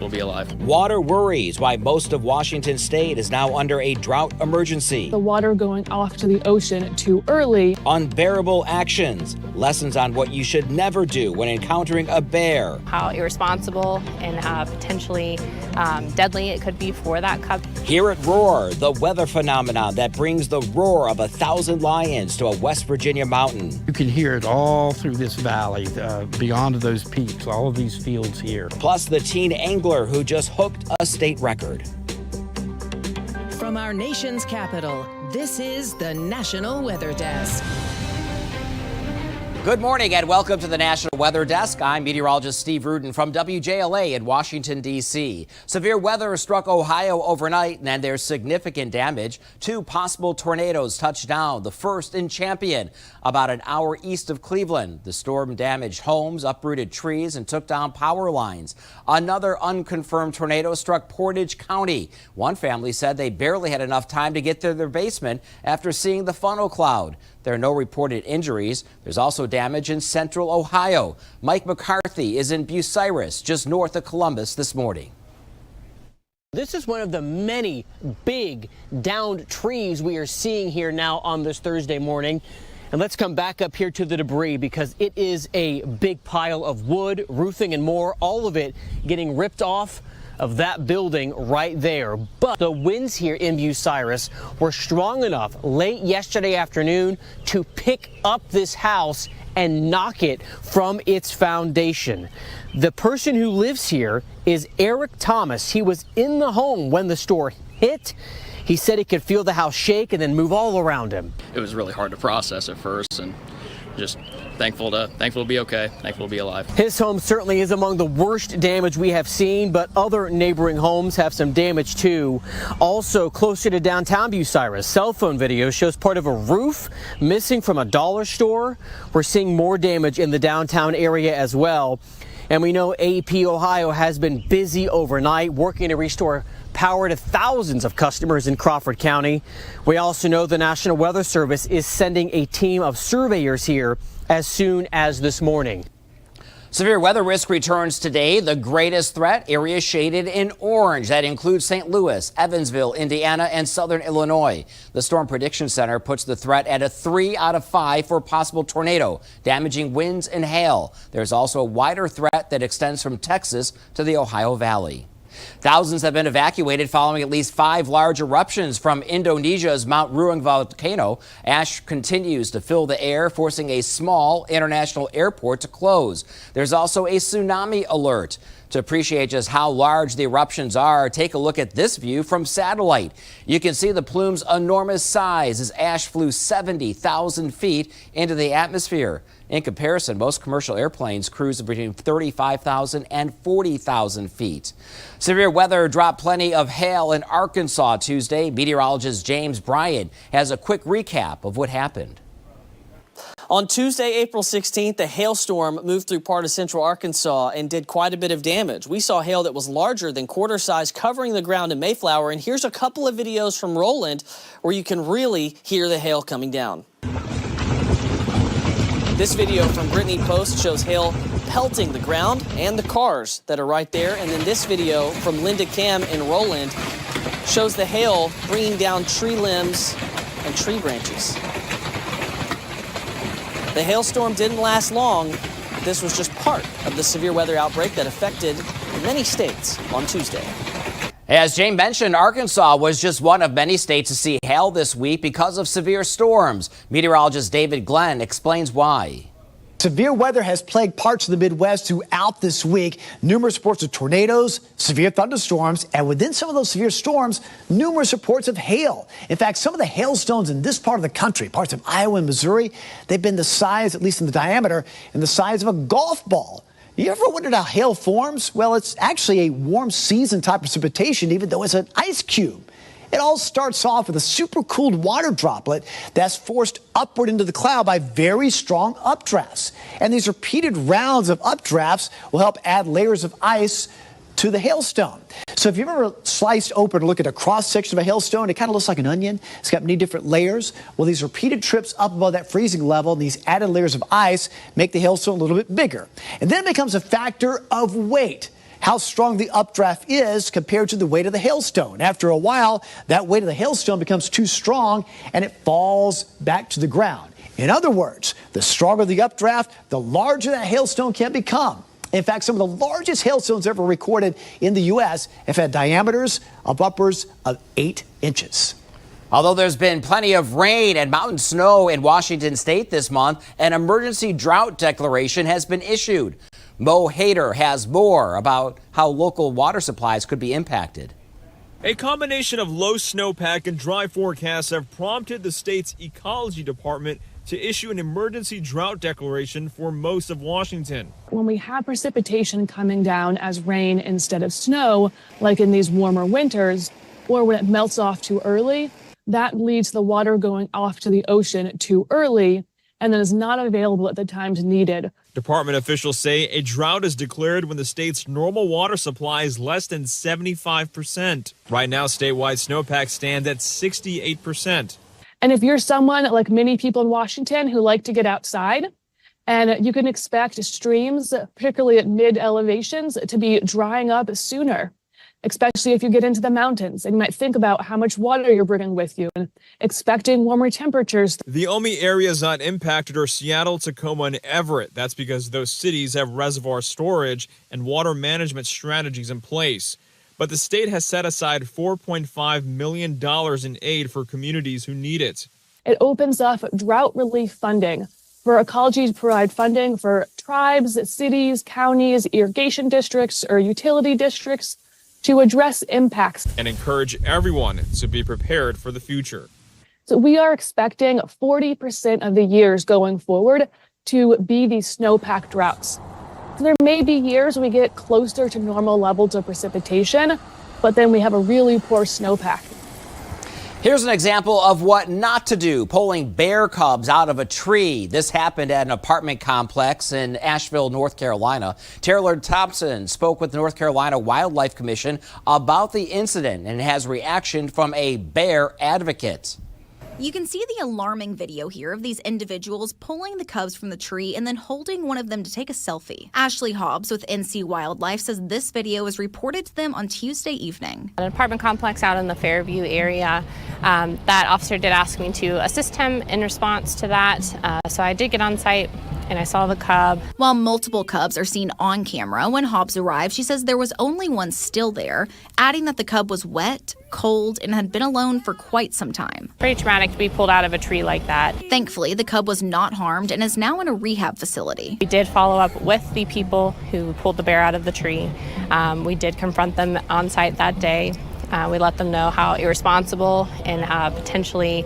We'll be alive. Water worries why most of Washington state is now under a drought emergency. The water going off to the ocean too early. Unbearable actions. Lessons on what you should never do when encountering a bear. How irresponsible and potentially deadly it could be for that cub. Hear it roar, the weather phenomenon that brings the roar of 1,000 lions to a West Virginia mountain. You can hear it all through this valley, beyond those peaks, all of these fields here. Plus the teen angler who just hooked a state record. From our nation's capital, this is the National Weather Desk. Good morning and welcome to the National Weather Desk. I'm meteorologist Steve Rudin from WJLA in Washington, D.C. Severe weather struck Ohio overnight and there's significant damage. 2 possible tornadoes touched down, the first in Champion, about an hour east of Cleveland. The storm damaged homes, uprooted trees, and took down power lines. Another unconfirmed tornado struck Portage County. One family said they barely had enough time to get to their basement after seeing the funnel cloud. There are no reported injuries. There's also damage in central Ohio. Mike McCarthy is in Bucyrus, just north of Columbus this morning. This is one of the many big downed trees we are seeing here now on this Thursday morning. And let's come back up here to the debris because it is a big pile of wood, roofing, and more, all of it getting ripped off of that building right there. But the winds here in Bucyrus were strong enough late yesterday afternoon to pick up this house and knock it from its foundation. The person who lives here is Eric Thomas. He was in the home when the storm hit. He said he could feel the house shake and then move all around him. It was really hard to process at first, and just thankful to be okay, thankful to be alive. His home certainly is among the worst damage we have seen, but other neighboring homes have some damage too. Also closer to downtown Bucyrus, cell phone video shows part of a roof missing from a dollar store. We're seeing more damage in the downtown area as well. And we know AEP Ohio has been busy overnight working to restore power to thousands of customers in Crawford County. We also know the National Weather Service is sending a team of surveyors here as soon as this morning. Severe weather risk returns today. The greatest threat, areas shaded in orange. That includes St. Louis, Evansville, Indiana, and southern Illinois. The Storm Prediction Center puts the threat at a 3 out of 5 for a possible tornado, damaging winds and hail. There's also a wider threat that extends from Texas to the Ohio Valley. Thousands have been evacuated following at least 5 large eruptions from Indonesia's Mount Ruang volcano. Ash continues to fill the air, forcing a small international airport to close. There's also a tsunami alert. To appreciate just how large the eruptions are, take a look at this view from satellite. You can see the plume's enormous size as ash flew 70,000 feet into the atmosphere. In comparison, most commercial airplanes cruise between 35,000 and 40,000 feet. Severe weather dropped plenty of hail in Arkansas Tuesday. Meteorologist James Bryant has a quick recap of what happened. On Tuesday, April 16th, a hailstorm moved through part of central Arkansas and did quite a bit of damage. We saw hail that was larger than quarter size covering the ground in Mayflower. And here's a couple of videos from Roland where you can really hear the hail coming down. This video from Brittany Post shows hail pelting the ground and the cars that are right there. And then this video from Linda Cam in Roland shows the hail bringing down tree limbs and tree branches. The hailstorm didn't last long, but this was just part of the severe weather outbreak that affected many states on Tuesday. As Jane mentioned, Arkansas was just one of many states to see hail this week because of severe storms. Meteorologist David Glenn explains why. Severe weather has plagued parts of the Midwest throughout this week. Numerous reports of tornadoes, severe thunderstorms, and within some of those severe storms, numerous reports of hail. In fact, some of the hailstones in this part of the country, parts of Iowa and Missouri, they've been the size, at least in the diameter, and the size of a golf ball. You ever wondered how hail forms? Well, it's actually a warm season type precipitation, even though it's an ice cube. It all starts off with a supercooled water droplet that's forced upward into the cloud by very strong updrafts. And these repeated rounds of updrafts will help add layers of ice to the hailstone. So if you've ever sliced open or look at a cross-section of a hailstone, it kind of looks like an onion. It's got many different layers. Well, these repeated trips up above that freezing level and these added layers of ice make the hailstone a little bit bigger. And then it becomes a factor of weight. how strong the updraft is compared to the weight of the hailstone. After a while, that weight of the hailstone becomes too strong and it falls back to the ground. In other words, the stronger the updraft, the larger that hailstone can become. In fact, some of the largest hailstones ever recorded in the U.S. have had diameters of upwards of 8 inches. Although there's been plenty of rain and mountain snow in Washington state this month, an emergency drought declaration has been issued. Mo Hader has more about how local water supplies could be impacted. A combination of low snowpack and dry forecasts have prompted the state's ecology department to issue an emergency drought declaration for most of Washington. When we have precipitation coming down as rain instead of snow, like in these warmer winters, or when it melts off too early, that leads the water going off to the ocean too early and then is not available at the times needed. Department officials say a drought is declared when the state's normal water supply is less than 75%. Right now, statewide snowpack stands at 68%. And if you're someone like many people in Washington who like to get outside, and you can expect streams, particularly at mid elevations, to be drying up sooner, especially if you get into the mountains. And you might think about how much water you're bringing with you and expecting warmer temperatures. The only areas not impacted are Seattle, Tacoma, and Everett. That's because those cities have reservoir storage and water management strategies in place. But the state has set aside $4.5 million in aid for communities who need it. It opens up drought relief funding for ecology to provide funding for tribes, cities, counties, irrigation districts, or utility districts to address impacts. And encourage everyone to be prepared for the future. So we are expecting 40% of the years going forward to be these snowpack droughts. There may be years we get closer to normal levels of precipitation, but then we have a really poor snowpack. Here's an example of what not to do, pulling bear cubs out of a tree. This happened at an apartment complex in Asheville, North Carolina. Taylor Thompson spoke with the North Carolina Wildlife Commission about the incident and has reaction from a bear advocate. You can see the alarming video here of these individuals pulling the cubs from the tree and then holding one of them to take a selfie. Ashley Hobbs with NC Wildlife says this video was reported to them on Tuesday evening. An apartment complex out in the Fairview area. That officer did ask me to assist him in response to that. So I did get on site and I saw the cub. While multiple cubs are seen on camera when Hobbs arrived, she says there was only one still there, adding that the cub was wet, cold, and had been alone for quite some time. Pretty traumatic to be pulled out of a tree like that. Thankfully, the cub was not harmed and is now in a rehab facility. We did follow up with the people who pulled the bear out of the tree. We did confront them on site that day. We let them know how irresponsible and potentially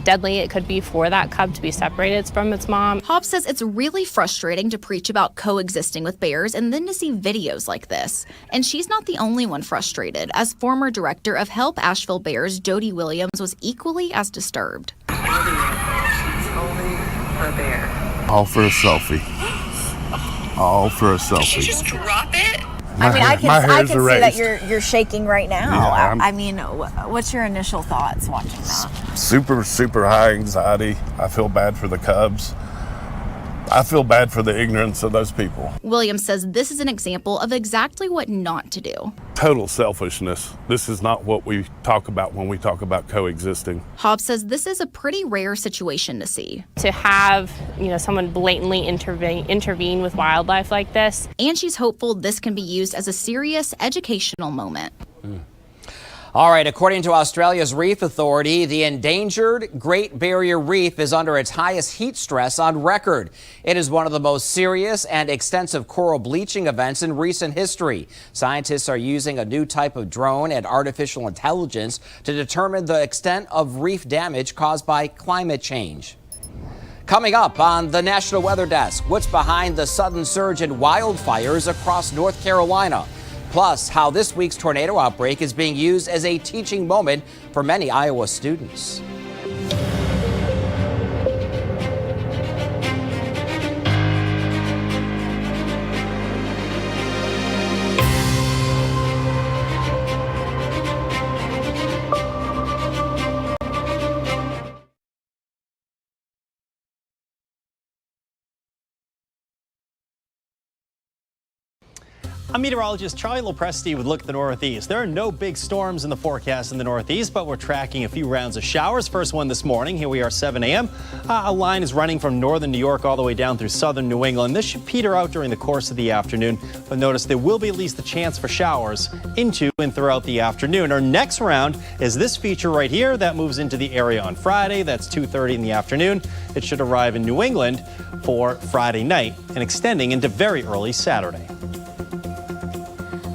deadly it could be for that cub to be separated from its mom. Hobbs says it's really frustrating to preach about coexisting with bears and then to see videos like this. And she's not the only one frustrated, as former director of Help Asheville Bears, Jody Williams, was equally as disturbed. She's holding her bear. All for a selfie. All for a selfie. Did you just drop it? I can see that you're shaking right now. Yeah, I mean, what's your initial thoughts watching that? Super high anxiety. I feel bad for the cubs. I feel bad for the ignorance of those people. Williams says this is an example of exactly what not to do. Total selfishness. This is not what we talk about when we talk about coexisting. Hobbs says this is a pretty rare situation to see. To have, someone blatantly intervene with wildlife like this. And she's hopeful this can be used as a serious educational moment. All right, according to Australia's Reef Authority, the endangered Great Barrier Reef is under its highest heat stress on record. It is one of the most serious and extensive coral bleaching events in recent history. Scientists are using a new type of drone and artificial intelligence to determine the extent of reef damage caused by climate change. Coming up on the National Weather Desk, what's behind the sudden surge in wildfires across North Carolina? Plus, how this week's tornado outbreak is being used as a teaching moment for many Iowa students. I'm meteorologist Charlie Lopresti with Look at the Northeast. There are no big storms in the forecast in the Northeast, but we're tracking a few rounds of showers. First one this morning. Here we are, 7 a.m. A line is running from northern New York all the way down through southern New England. This should peter out during the course of the afternoon, but notice there will be at least a chance for showers into and throughout the afternoon. Our next round is this feature right here that moves into the area on Friday. That's 2:30 in the afternoon. It should arrive in New England for Friday night and extending into very early Saturday.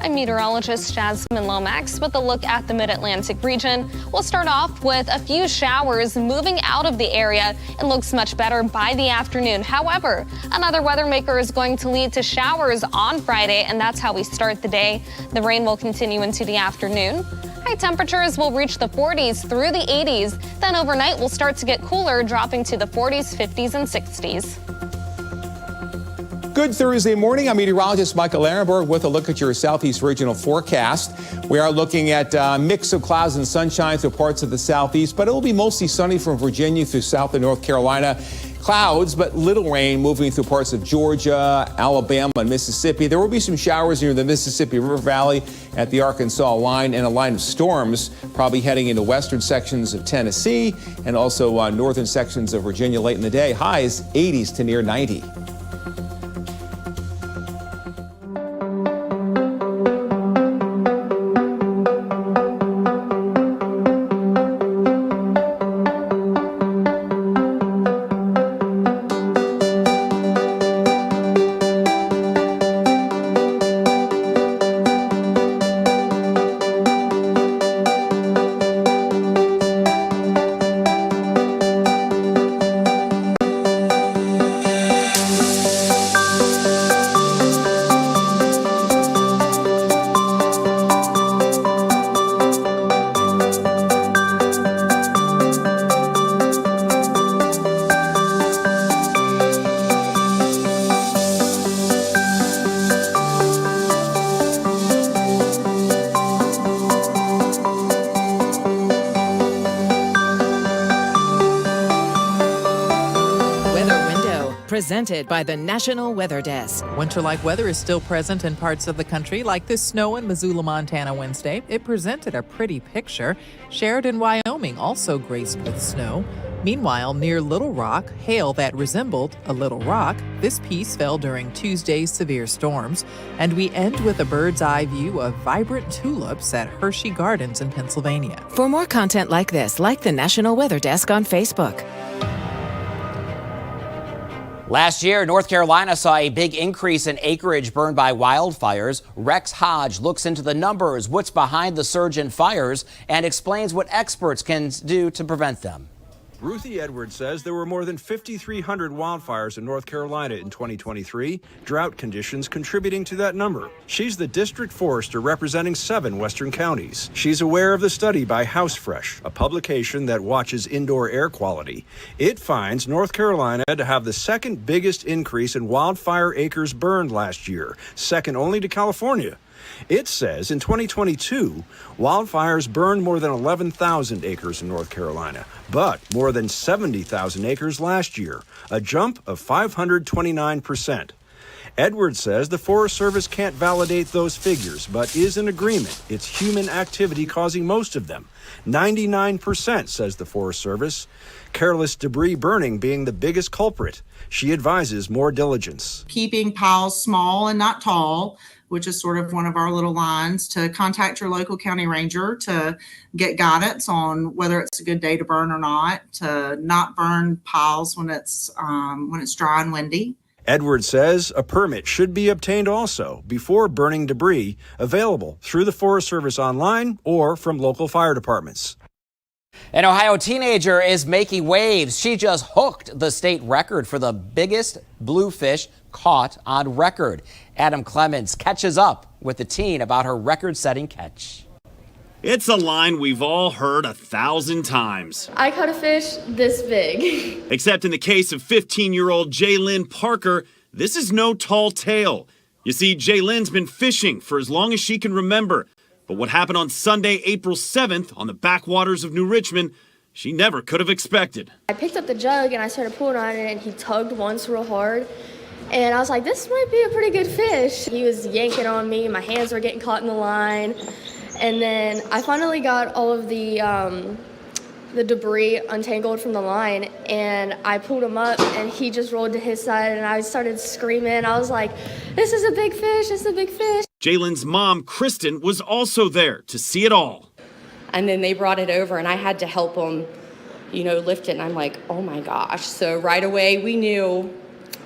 I'm meteorologist Jasmine Lomax with a look at the Mid-Atlantic region. We'll start off with a few showers moving out of the area and looks much better by the afternoon. However, another weather maker is going to lead to showers on Friday, and that's how we start the day. The rain will continue into the afternoon. High temperatures will reach the 40s through the 80s. Then overnight we'll start to get cooler, dropping to the 40s, 50s, and 60s. Good Thursday morning. I'm meteorologist Michael Ehrenberg with a look at your southeast regional forecast. We are looking at a mix of clouds and sunshine through parts of the southeast, but it will be mostly sunny from Virginia through south of North Carolina. Clouds, but little rain moving through parts of Georgia, Alabama, and Mississippi. There will be some showers near the Mississippi River Valley at the Arkansas line, and a line of storms probably heading into western sections of Tennessee and also northern sections of Virginia late in the day. Highs 80s to near 90. Presented by the National Weather Desk. Winter-like weather is still present in parts of the country, like this snow in Missoula, Montana Wednesday. It presented a pretty picture. Sheridan, Wyoming also graced with snow. Meanwhile, near Little Rock, hail that resembled a little rock. This piece fell during Tuesday's severe storms. And we end with a bird's eye view of vibrant tulips at Hershey Gardens in Pennsylvania. For more content like this, like the National Weather Desk on Facebook. Last year, North Carolina saw a big increase in acreage burned by wildfires. Rex Hodge looks into the numbers, what's behind the surge in fires, and explains what experts can do to prevent them. Ruthie Edwards says there were more than 5,300 wildfires in North Carolina in 2023, drought conditions contributing to that number. She's the district forester representing 7 western counties. She's aware of the study by HouseFresh, a publication that watches indoor air quality. It finds North Carolina to have the second biggest increase in wildfire acres burned last year, second only to California. It says in 2022, wildfires burned more than 11,000 acres in North Carolina, but more than 70,000 acres last year, a jump of 529%. Edwards says the Forest Service can't validate those figures, but is in agreement it's human activity causing most of them. 99%, says the Forest Service. Careless debris burning being the biggest culprit. She advises more diligence. Keeping piles small and not tall, which is sort of one of our little lines, to contact your local county ranger to get guidance on whether it's a good day to burn or not, to not burn piles when it's dry and windy. Edwards says a permit should be obtained also before burning debris, available through the Forest Service online or from local fire departments. An Ohio teenager is making waves. She just hooked the state record for the biggest bluefish caught on record. Adam Clements catches up with the teen about her record-setting catch. It's a line we've all heard 1,000 times. I caught a fish this big. Except in the case of 15-year-old Jaylyn Parker, this is no tall tale. You see, Jaylyn's been fishing for as long as she can remember. But what happened on Sunday, April 7th, on the backwaters of New Richmond, she never could have expected. I picked up the jug and I started pulling on it, and he tugged once real hard. And I was like, this might be a pretty good fish. He was yanking on me, my hands were getting caught in the line. And then I finally got all of the debris untangled from the line, and I pulled him up, and he just rolled to his side, and I started screaming. I was like, this is a big fish, this is a big fish. Jalen's mom, Kristen, was also there to see it all. And then they brought it over, and I had to help them, lift it, and I'm like, oh my gosh. So right away, we knew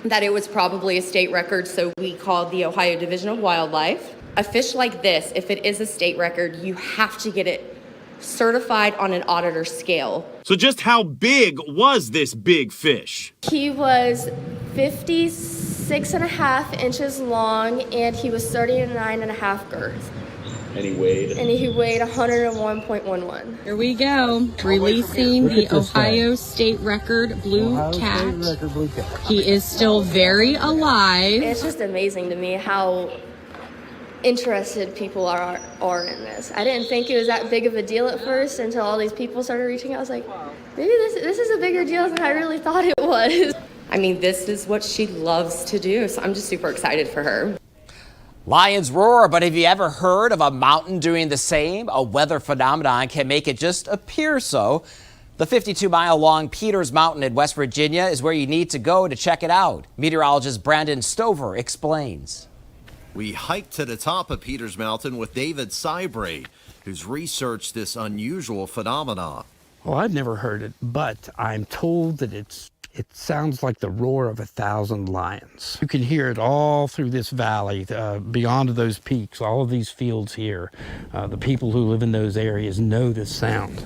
that it was probably a state record, so we called the Ohio Division of Wildlife. A fish like this, if it is a state record, you have to get it certified on an auditor scale. So just how big was this big fish? He was 56.5 inches long, and he was 39.5 girth. And he weighed? And he weighed 101.11. Here we go, releasing the Ohio State Record Blue Cat. He is still very alive. It's just amazing to me how interested people are in this. I didn't think it was that big of a deal at first until all these people started reaching out. I was like, maybe this is a bigger deal than I really thought it was. I mean, this is what she loves to do, so I'm just super excited for her. Lions roar, but have you ever heard of a mountain doing the same? A weather phenomenon can make it just appear so. The 52-mile-long Peters Mountain in West Virginia is where you need to go to check it out. Meteorologist Brandon Stover explains. We hiked to the top of Peters Mountain with David Sybray, who's researched this unusual phenomenon. Well, I've never heard it, but I'm told that it sounds like the roar of 1,000 lions. You can hear it all through this valley, beyond those peaks, all of these fields here. The people who live in those areas know this sound.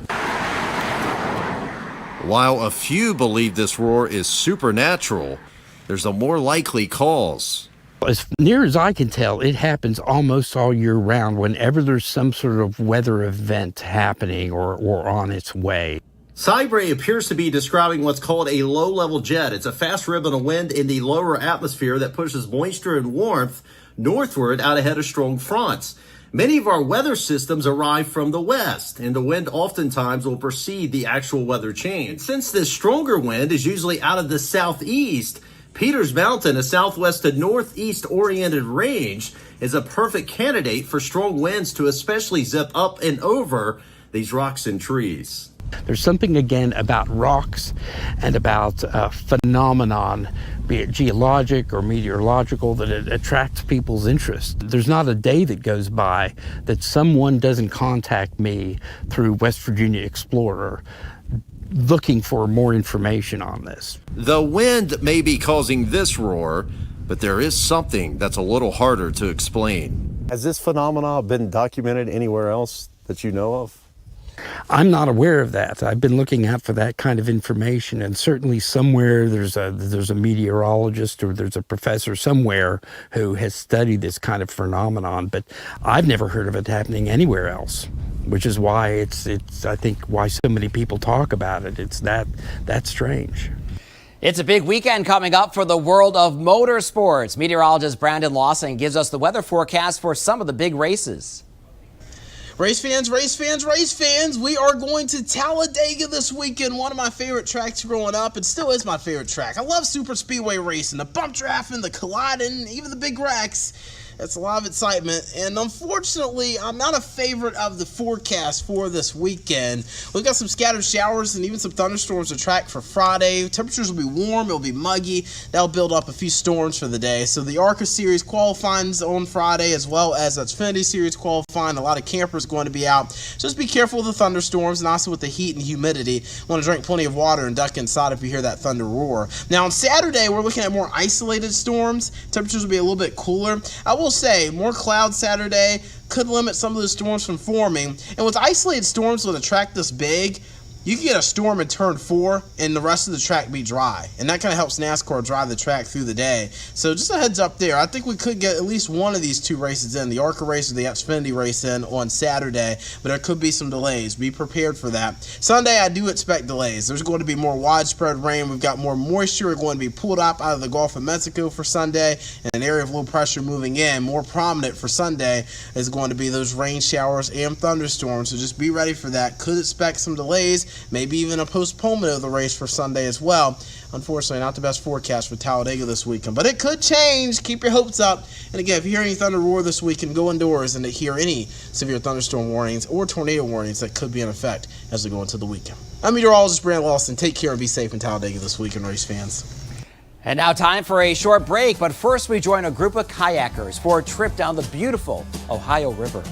While a few believe this roar is supernatural, there's a more likely cause. As near as I can tell, it happens almost all year round whenever there's some sort of weather event happening or on its way. Sybray appears to be describing what's called a low-level jet. It's a fast ribbon of wind in the lower atmosphere that pushes moisture and warmth northward out ahead of strong fronts. Many of our weather systems arrive from the west, and the wind oftentimes will precede the actual weather change. Since this stronger wind is usually out of the southeast, Peters Mountain, a southwest to northeast-oriented range, is a perfect candidate for strong winds to especially zip up and over these rocks and trees. There's something, again, about rocks and about phenomenon, be it geologic or meteorological, that it attracts people's interest. There's not a day that goes by that someone doesn't contact me through West Virginia Explorer looking for more information on this. The wind may be causing this roar, but there is something that's a little harder to explain. Has this phenomenon been documented anywhere else that you know of? I'm not aware of that. I've been looking out for that kind of information, and certainly somewhere there's a meteorologist or there's a professor somewhere who has studied this kind of phenomenon, but I've never heard of it happening anywhere else, which is why it's I think why so many people talk about it. It's that strange. It's a big weekend coming up for the world of motorsports. Meteorologist Brandon Lawson gives us the weather forecast for some of the big races. Race fans, we are going to Talladega this weekend, one of my favorite tracks growing up, and still is my favorite track. I love super speedway racing, the bump drafting, the colliding, even the big wrecks. It's a lot of excitement, and unfortunately, I'm not a favorite of the forecast for this weekend. We've got some scattered showers and even some thunderstorms to track for Friday. Temperatures will be warm, it'll be muggy. That'll build up a few storms for the day. So the ARCA Series qualifying on Friday, as well as the Xfinity Series qualifying. A lot of campers going to be out. Just be careful with the thunderstorms and also with the heat and humidity. Want to drink plenty of water and duck inside if you hear that thunder roar. Now on Saturday, we're looking at more isolated storms. Temperatures will be a little bit cooler. I will say more clouds Saturday could limit some of the storms from forming, and with isolated storms with a track this big, you can get a storm in turn 4 and the rest of the track be dry, and that kind of helps NASCAR drive the track through the day. So just a heads up there. I think we could get at least one of these two races in, the ARCA race or the Xfinity race in on Saturday, but there could be some delays. Be prepared for that. Sunday, I do expect delays. There's going to be more widespread rain. We've got more moisture going to be pulled up out of the Gulf of Mexico for Sunday, and an area of low pressure moving in. More prominent for Sunday is going to be those rain showers and thunderstorms, so just be ready for that. Could expect some delays. maybe even a postponement of the race for Sunday as well. Unfortunately, not the best forecast for Talladega this weekend, but it could change. Keep your hopes up. And again, if you hear any thunder roar this weekend, go indoors and hear any severe thunderstorm warnings or tornado warnings that could be in effect as we go into the weekend. I'm meteorologist Brand Lawson. Take care and be safe in Talladega this weekend, race fans. And now time for a short break, but first we join a group of kayakers for a trip down the beautiful Ohio River.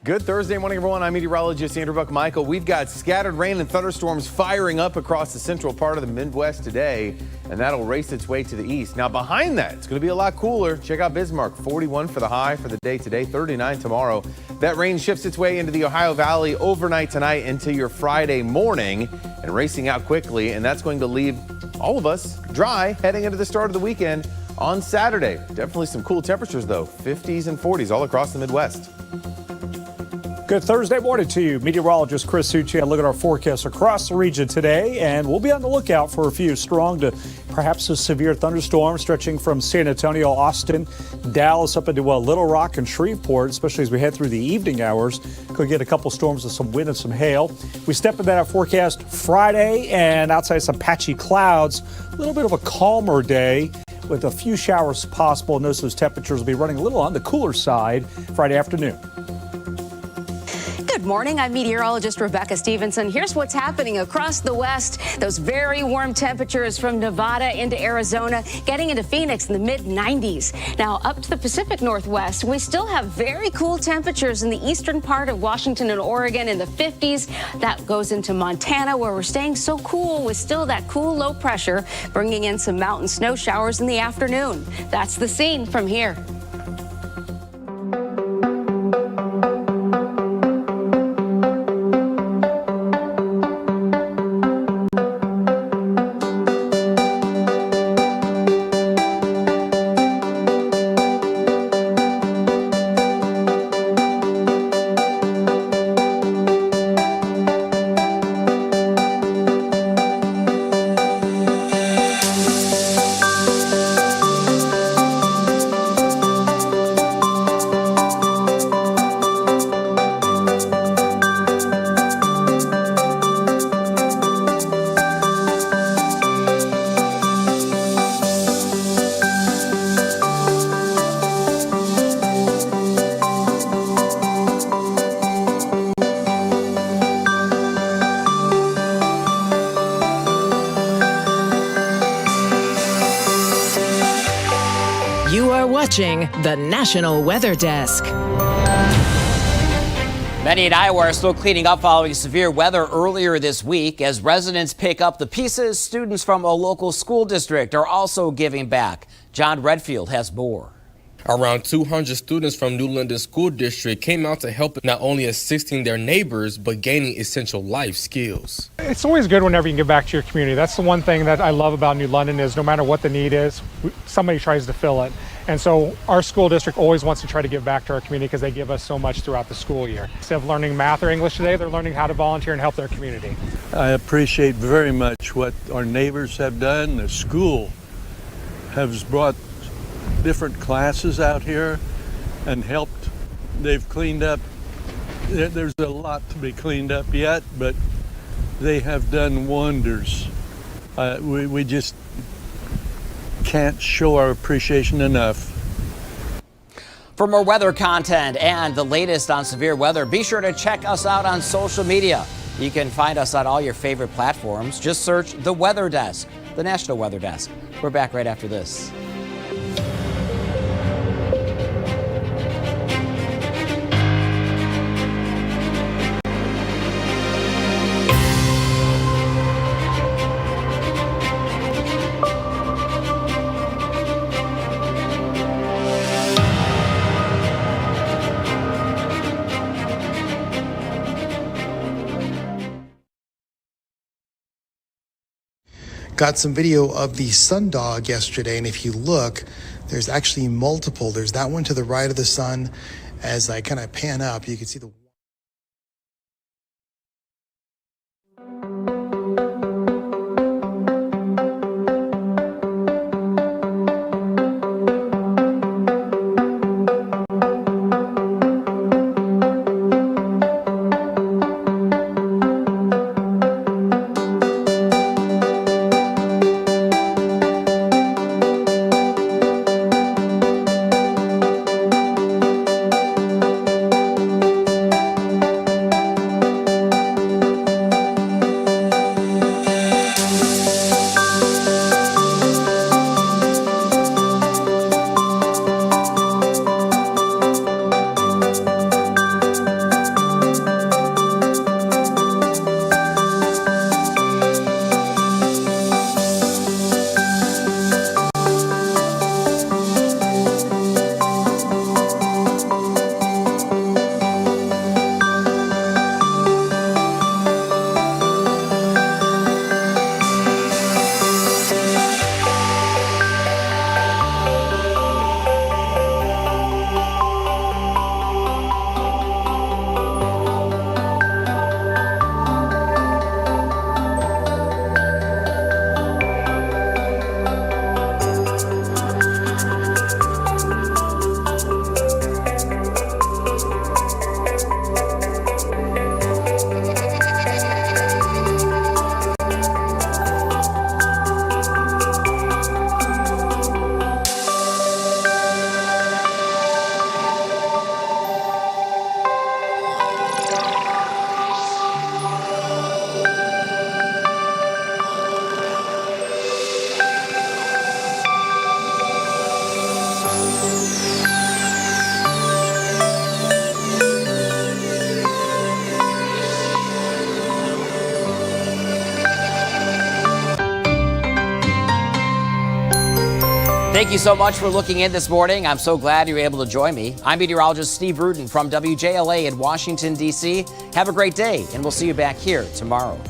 Good Thursday morning, everyone. I'm meteorologist Andrew Buck-Michael. We've got scattered rain and thunderstorms firing up across the central part of the Midwest today, and that'll race its way to the east. Now, behind that, it's going to be a lot cooler. Check out Bismarck, 41 for the high for the day today, 39 tomorrow. That rain shifts its way into the Ohio Valley overnight tonight into your Friday morning and racing out quickly, and that's going to leave all of us dry heading into the start of the weekend on Saturday. Definitely some cool temperatures, though, 50s and 40s all across the Midwest. Good Thursday morning to you. Meteorologist Chris Succi. Look at our forecast across the region today, and we'll be on the lookout for a few strong to perhaps a severe thunderstorms stretching from San Antonio, Austin, Dallas up into Little Rock and Shreveport, especially as we head through the evening hours. Could get a couple storms with some wind and some hail. We step into that forecast Friday, and outside some patchy clouds, a little bit of a calmer day with a few showers possible. And those temperatures will be running a little on the cooler side Friday afternoon. Good morning. I'm meteorologist Rebecca Stevenson. Here's what's happening across the West. Those very warm temperatures from Nevada into Arizona, getting into Phoenix in the mid-90s. Now up to the Pacific Northwest, we still have very cool temperatures in the eastern part of Washington and Oregon in the 50s. That goes into Montana, where we're staying so cool with still that cool low pressure, bringing in some mountain snow showers in the afternoon. That's the scene from here. Watching the National Weather Desk. Many in Iowa are still cleaning up following severe weather earlier this week. As residents pick up the pieces, students from a local school district are also giving back. John Redfield has more. Around 200 students from New London School District came out to help not only assisting their neighbors, but gaining essential life skills. It's always good whenever you can give back to your community. That's the one thing that I love about New London is no matter what the need is, somebody tries to fill it. And so our school district always wants to try to give back to our community because they give us so much throughout the school year. Instead of learning math or English today, they're learning how to volunteer and help their community. I appreciate very much what our neighbors have done. The school has brought different classes out here and helped. They've cleaned up. There's a lot to be cleaned up yet, but they have done wonders. We just can't show our appreciation enough. For more weather content and the latest on severe weather, be sure to check us out on social media. You can find us on all your favorite platforms. Just search The Weather Desk, the National Weather Desk. We're back right after this. got some video of the sundog yesterday, and if you look, there's actually multiple. There's that one to the right of the sun. As I kind of pan up, you can see the Thank you so much for looking in this morning. I'm so glad you were able to join me. I'm meteorologist Steve Rudin from WJLA in Washington, D.C. Have a great day, and we'll see you back here tomorrow.